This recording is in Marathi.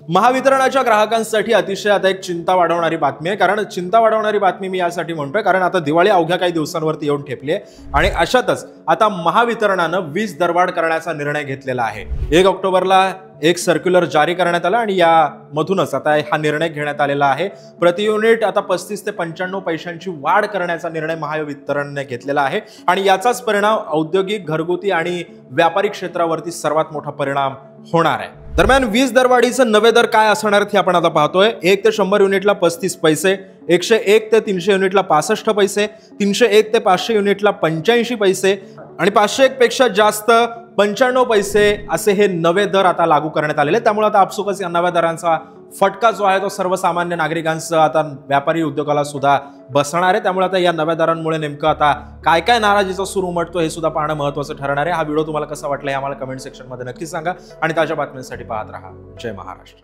महावितरणाच्या ग्राहकांसाठी अतिशय आता एक चिंता वाढवणारी बातमी आहे। कारण चिंता वाढवणारी बातमी मी यासाठी म्हणतोय कारण आता दिवाळी अवघ्या काही दिवसांवरती येऊन ठेपली आहे आणि अशातच आता महावितरणानं वीज दरवाढ करण्याचा निर्णय घेतलेला आहे। 1 ऑक्टोबरला एक सर्क्युलर जारी करण्यात आला आणि यामधूनच आता हा निर्णय घेण्यात आलेला आहे। प्रति युनिट आता 35 ते 95 पैशांची वाढ करण्याचा निर्णय महावितरणने घेतलेला आहे आणि याचाच परिणाम औद्योगिक, घरगुती आणि व्यापारी क्षेत्रावरती सर्वात मोठा परिणाम होणार आहे। दरम्यान वीज दरवाढीचे नवे दर काय असणार हे आपण आता पाहतोय। 1 ते 100 युनिटला 35 पैसे, 101 ते 300 युनिटला 65 पैसे, 301 ते 500 युनिटला 85 पैसे आणि 501 पेक्षा जास्त 95 पैसे असे हे नवे दर आता लागू करण्यात आलेले। त्यामुळे आता आपसुकच या नव्या दरांचा फटका जो आहे तो सर्वसामान्य नागरिकांसह आता व्यापारी उद्योगाला सुद्धा बसणार आहे। त्यामुळे आता या नव्या दरांमुळे नेमकं आता काय काय नाराजीचा सूर उमटतो हे सुद्धा पाहणं महत्त्वाचं ठरणार आहे। हा व्हिडिओ तुम्हाला कसा वाटला हे आम्हाला कमेंट सेक्शन मध्ये नक्की सांगा आणि ताज्या बातम्यांसाठी पाहत राहा। जय महाराष्ट्र।